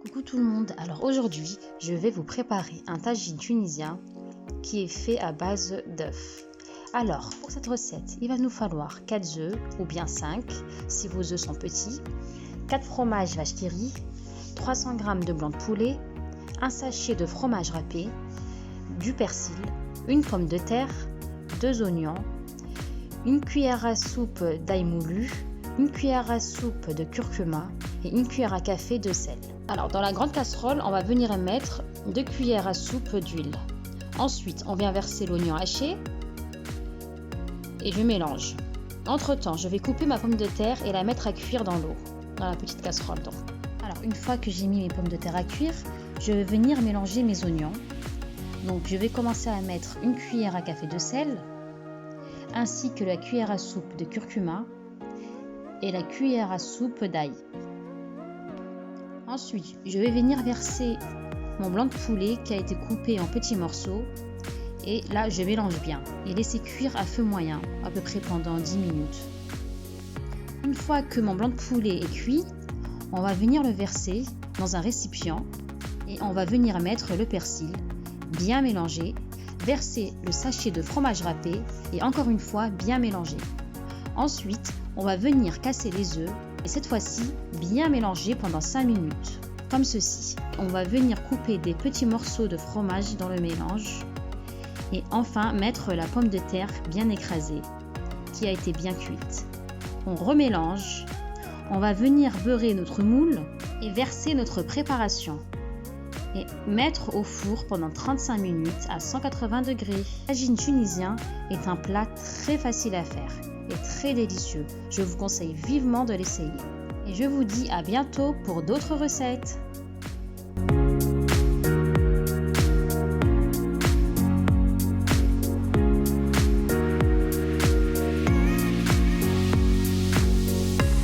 Coucou tout le monde, alors aujourd'hui je vais vous préparer un tagine tunisien qui est fait à base d'œufs. Alors pour cette recette il va nous falloir 4 œufs ou bien 5 si vos œufs sont petits, 4 fromages vache qui rit, 300 g de blanc de poulet, un sachet de fromage râpé, du persil, une pomme de terre, 2 oignons, une cuillère à soupe d'ail moulu, une cuillère à soupe de curcuma et une cuillère à café de sel. Alors dans la grande casserole, on va venir mettre 2 cuillères à soupe d'huile. Ensuite, on vient verser l'oignon haché et je mélange. Entre temps, je vais couper ma pomme de terre et la mettre à cuire dans l'eau, dans la petite casserole donc. Alors une fois que j'ai mis mes pommes de terre à cuire, je vais venir mélanger mes oignons. Donc je vais commencer à mettre une cuillère à café de sel, ainsi que la cuillère à soupe de curcuma et la cuillère à soupe d'ail. Ensuite, je vais venir verser mon blanc de poulet qui a été coupé en petits morceaux et là je mélange bien et laisser cuire à feu moyen à peu près pendant 10 minutes. Une fois que mon blanc de poulet est cuit, on va venir le verser dans un récipient et on va venir mettre le persil, bien mélanger, verser le sachet de fromage râpé et encore une fois bien mélanger. Ensuite, on va venir casser les œufs et cette fois-ci bien mélanger pendant 5 minutes, comme ceci. On va venir couper des petits morceaux de fromage dans le mélange et enfin mettre la pomme de terre bien écrasée qui a été bien cuite. On remélange, on va venir beurrer notre moule et verser notre préparation et mettre au four pendant 35 minutes à 180 degrés. Le tagine tunisien est un plat très facile à faire et très délicieux. Je vous conseille vivement de l'essayer. Et je vous dis à bientôt pour d'autres recettes.